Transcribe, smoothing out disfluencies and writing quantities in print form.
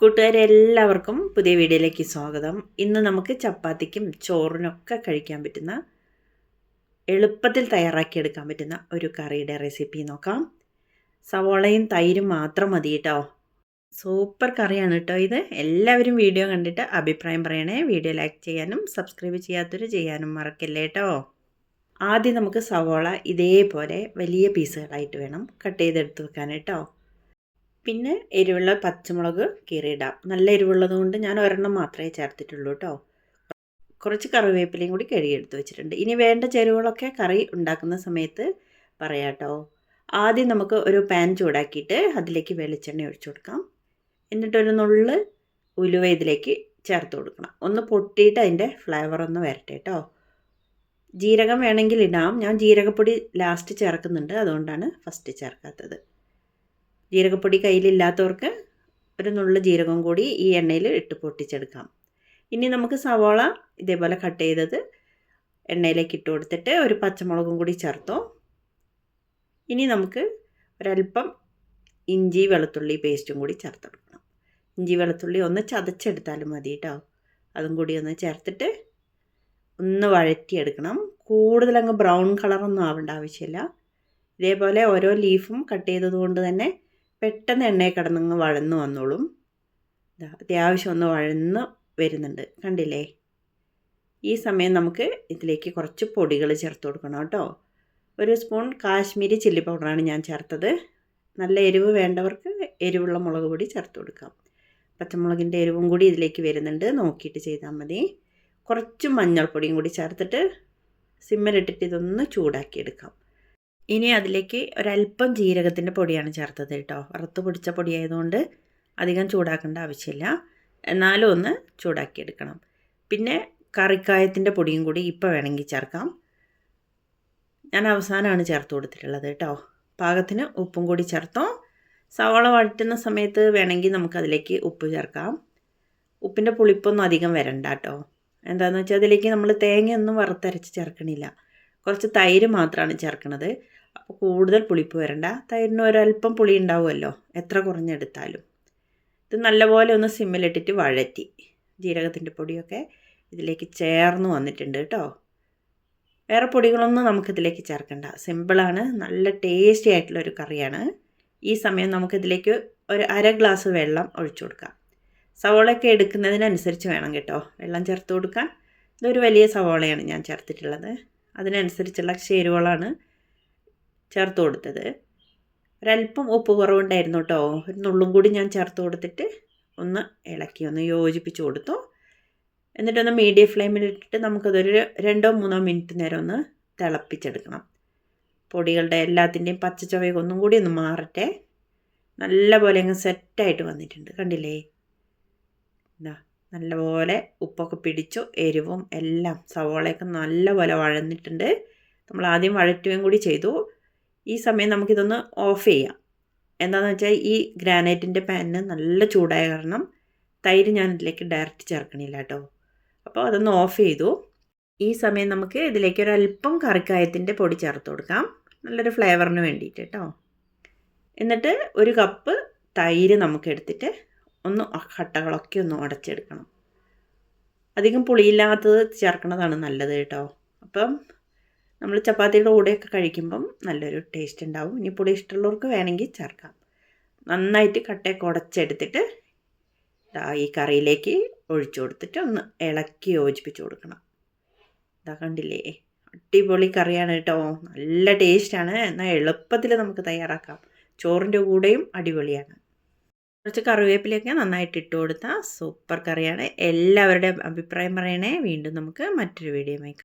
കൂട്ടുകാരെല്ലാവർക്കും പുതിയ വീഡിയോയിലേക്ക് സ്വാഗതം. ഇന്ന് നമുക്ക് ചപ്പാത്തിക്കും ചോറിനൊക്കെ കഴിക്കാൻ പറ്റുന്ന എളുപ്പത്തിൽ തയ്യാറാക്കിയെടുക്കാൻ പറ്റുന്ന ഒരു കറിയുടെ റെസിപ്പി നോക്കാം. സവോളയും തൈരും മാത്രം മതി കേട്ടോ. സൂപ്പർ കറിയാണ് കേട്ടോ ഇത്. എല്ലാവരും വീഡിയോ കണ്ടിട്ട് അഭിപ്രായം പറയണേ. വീഡിയോ ലൈക്ക് ചെയ്യാനും സബ്സ്ക്രൈബ് ചെയ്യാത്തവർ ചെയ്യാനും മറക്കല്ലേ കേട്ടോ. ആദ്യം നമുക്ക് സവോള ഇതേപോലെ വലിയ പീസുകളായിട്ട് വേണം കട്ട് ചെയ്തെടുത്ത് വെക്കാൻ കേട്ടോ. പിന്നെ എരിവുള്ള പച്ചമുളക് കീറിയിടാം. നല്ല എരിവുള്ളത് കൊണ്ട് ഞാൻ ഒരെണ്ണം മാത്രമേ ചേർത്തിട്ടുള്ളൂ കേട്ടോ. കുറച്ച് കറിവേപ്പിലയും കൂടി കഴുകിയെടുത്ത് വെച്ചിട്ടുണ്ട്. ഇനി വേണ്ട ചേരുവകളൊക്കെ കറി ഉണ്ടാക്കുന്ന സമയത്ത് പറയാം കേട്ടോ. ആദ്യം നമുക്ക് ഒരു പാൻ ചൂടാക്കിയിട്ട് അതിലേക്ക് വെളിച്ചെണ്ണ ഒഴിച്ചു കൊടുക്കാം. എന്നിട്ടൊരു നുള്ള് ഉലുവ ഇതിലേക്ക് ചേർത്ത് കൊടുക്കണം. ഒന്ന് പൊട്ടിയിട്ട് അതിൻ്റെ ഫ്ലേവർ ഒന്ന് വരട്ടെ കേട്ടോ. ജീരകം വേണമെങ്കിൽ ഇടാം. ഞാൻ ജീരകപ്പൊടി ലാസ്റ്റ് ചേർക്കുന്നുണ്ട്, അതുകൊണ്ടാണ് ഫസ്റ്റ് ചേർക്കാത്തത്. ജീരകപ്പൊടി കയ്യിലില്ലാത്തവർക്ക് ഒരു നുള്ളു ജീരകം കൂടി ഈ എണ്ണയിൽ ഇട്ട് പൊട്ടിച്ചെടുക്കാം. ഇനി നമുക്ക് സവോള ഇതേപോലെ കട്ട് ചെയ്തത് എണ്ണയിലേക്ക് ഇട്ട് കൊടുത്തിട്ട് ഒരു പച്ചമുളകും കൂടി ചേർത്തോ. ഇനി നമുക്ക് ഒരല്പം ഇഞ്ചി വെളുത്തുള്ളി പേസ്റ്റും കൂടി ചേർത്ത് കൊടുക്കണം. ഇഞ്ചി വെളുത്തുള്ളി ഒന്ന് ചതച്ചെടുത്താലും മതി കേട്ടോ. അതും കൂടി ഒന്ന് ചേർത്തിട്ട് ഒന്ന് വഴറ്റിയെടുക്കണം. കൂടുതലങ്ങ് ബ്രൗൺ കളറൊന്നും ആവേണ്ട ആവശ്യമില്ല. ഇതേപോലെ ഓരോ ലീഫും കട്ട് ചെയ്തത് കൊണ്ട് തന്നെ പെട്ടെന്ന് എണ്ണയിൽ കിടന്നങ്ങ് വഴന്ന് വന്നോളും. അത്യാവശ്യം ഒന്ന് വഴന്ന് വരുന്നുണ്ട്, കണ്ടില്ലേ? ഈ സമയം നമുക്ക് ഇതിലേക്ക് കുറച്ച് പൊടികൾ ചേർത്ത് കൊടുക്കണം കേട്ടോ. ഒരു സ്പൂൺ കാശ്മീരി ചില്ലി പൗഡറാണ് ഞാൻ ചേർത്തത്. നല്ല എരിവ് വേണ്ടവർക്ക് എരിവുള്ള മുളക് പൊടി ചേർത്ത് കൊടുക്കാം. പച്ചമുളകിൻ്റെ എരിവും കൂടി ഇതിലേക്ക് വരുന്നുണ്ട്, നോക്കിയിട്ട് ചെയ്താൽ മതി. കുറച്ച് മഞ്ഞൾപ്പൊടിയും കൂടി ചേർത്തിട്ട് സിമ്മിലിട്ടിട്ട് ഇതൊന്ന് ചൂടാക്കിയെടുക്കാം. ഇനി അതിലേക്ക് ഒരല്പം ജീരകത്തിൻ്റെ പൊടിയാണ് ചേർത്തത് കേട്ടോ. വറുത്ത് പൊടിച്ച പൊടിയായതുകൊണ്ട് അധികം ചൂടാക്കേണ്ട ആവശ്യമില്ല, എന്നാലും ഒന്ന് ചൂടാക്കിയെടുക്കണം. പിന്നെ കറിക്കായത്തിൻ്റെ പൊടിയും കൂടി ഇപ്പോൾ വേണമെങ്കിൽ ചേർക്കാം. ഞാൻ അവസാനമാണ് ചേർത്ത് കൊടുത്തിട്ടുള്ളത് കേട്ടോ. പാകത്തിന് ഉപ്പും കൂടി ചേർത്തോ. സവാള വഴറ്റുന്ന സമയത്ത് വേണമെങ്കിൽ നമുക്കതിലേക്ക് ഉപ്പ് ചേർക്കാം. ഉപ്പിൻ്റെ പുളിപ്പൊന്നും അധികം വരണ്ട കേട്ടോ. എന്താണെന്ന് വെച്ചാൽ അതിലേക്ക് നമ്മൾ തേങ്ങയൊന്നും വറുത്തരച്ച് ചേർക്കണില്ല. കുറച്ച് തൈര് മാത്രമാണ് ചേർക്കുന്നത്. അപ്പോൾ കൂടുതൽ പുളിപ്പ് വരണ്ട. തൈരിന് ഒരല്പം പുളി ഉണ്ടാവുമല്ലോ എത്ര കുറഞ്ഞെടുത്താലും. ഇത് നല്ലപോലെ ഒന്ന് സിമ്മിലിട്ടിട്ട് വഴറ്റി ജീരകത്തിൻ്റെ പൊടിയൊക്കെ ഇതിലേക്ക് ചേർന്ന് വന്നിട്ടുണ്ട് കേട്ടോ. വേറെ പൊടികളൊന്നും നമുക്കിതിലേക്ക് ചേർക്കണ്ട. സിമ്പിളാണ്, നല്ല ടേസ്റ്റി ആയിട്ടുള്ളൊരു കറിയാണ്. ഈ സമയം നമുക്കിതിലേക്ക് ഒരു അര ഗ്ലാസ് വെള്ളം ഒഴിച്ചു കൊടുക്കാം. സവോളയൊക്കെ എടുക്കുന്നതിനനുസരിച്ച് വേണം കേട്ടോ വെള്ളം ചേർത്ത് കൊടുക്കാൻ. ഇതൊരു വലിയ സവോളയാണ് ഞാൻ ചേർത്തിട്ടുള്ളത്, അതിനനുസരിച്ചുള്ള ചേരുവകളാണ് ചേർത്ത് കൊടുത്തത്. ഒരല്പം ഉപ്പ് കുറവുണ്ടായിരുന്നു കേട്ടോ. ഒരു നുള്ളും കൂടി ഞാൻ ചേർത്ത് കൊടുത്തിട്ട് ഒന്ന് ഇളക്കി ഒന്ന് യോജിപ്പിച്ച് കൊടുത്തു. എന്നിട്ടൊന്ന് മീഡിയം ഫ്ലെയിമിലിട്ടിട്ട് നമുക്കതൊരു 2-3 മിനിറ്റ് നേരം ഒന്ന് തിളപ്പിച്ചെടുക്കണം. പൊടികളുടെ എല്ലാത്തിൻ്റെയും പച്ചച്ചുവയൊക്കെ ഒന്നും കൂടി ഒന്ന് മാറട്ടെ. നല്ലപോലെ അങ്ങ് സെറ്റായിട്ട് വന്നിട്ടുണ്ട്, കണ്ടില്ലേ? എന്താ നല്ലപോലെ ഉപ്പൊക്കെ പിടിച്ചു, എരിവും എല്ലാം സവോളയൊക്കെ നല്ലപോലെ വഴന്നിട്ടുണ്ട്. നമ്മൾ ആദ്യം വഴറ്റുകയും കൂടി ചെയ്തു. ഈ സമയം നമുക്കിതൊന്ന് ഓഫ് ചെയ്യാം. എന്താണെന്ന് വെച്ചാൽ ഈ ഗ്രാനൈറ്റിൻ്റെ പാനിന് നല്ല ചൂടായ കാരണം തൈര് ഞാൻ ഇതിലേക്ക് ഡയറക്റ്റ് ചേർക്കണില്ല കേട്ടോ. അപ്പോൾ അതൊന്ന് ഓഫ് ചെയ്തു. ഈ സമയം നമുക്ക് ഇതിലേക്ക് ഒരല്പം കറിക്കായത്തിൻ്റെ പൊടി ചേർത്ത് കൊടുക്കാം, നല്ലൊരു ഫ്ലേവറിന് വേണ്ടിയിട്ട് കേട്ടോ. എന്നിട്ട് ഒരു കപ്പ് തൈര് നമുക്ക് എടുത്തിട്ട് ഒന്ന് കട്ടകളൊക്കെ ഒന്ന് ഉടച്ചെടുക്കണം. അധികം പുളിയില്ലാത്തത് ചേർക്കണതാണ് നല്ലത് കേട്ടോ. അപ്പം നമ്മൾ ചപ്പാത്തിയുടെ കൂടെയൊക്കെ കഴിക്കുമ്പം നല്ലൊരു ടേസ്റ്റ് ഉണ്ടാവും. ഇനി പുളി ഇഷ്ടമുള്ളവർക്ക് വേണമെങ്കിൽ ചേർക്കാം. നന്നായിട്ട് കട്ടയൊക്കെ ഉടച്ചെടുത്തിട്ട് ഈ കറിയിലേക്ക് ഒഴിച്ചു കൊടുത്തിട്ട് ഒന്ന് ഇളക്കി യോജിപ്പിച്ച് കൊടുക്കണം. ഇതാ കണ്ടില്ലേ, അടിപൊളി കറിയാണ് കേട്ടോ. നല്ല ടേസ്റ്റാണ്, എന്നാൽ എളുപ്പത്തിൽ നമുക്ക് തയ്യാറാക്കാം. ചോറിൻ്റെ കൂടെയും അടിപൊളിയാണ്. കുറച്ച് കറിവേപ്പിലയൊക്കെ നന്നായിട്ട് ഇട്ട് കൊടുത്താൽ സൂപ്പർ കറിയാണ്. എല്ലാവരുടെയും അഭിപ്രായം പറയണേ. വീണ്ടും നമുക്ക് മറ്റൊരു വീഡിയോയുമായി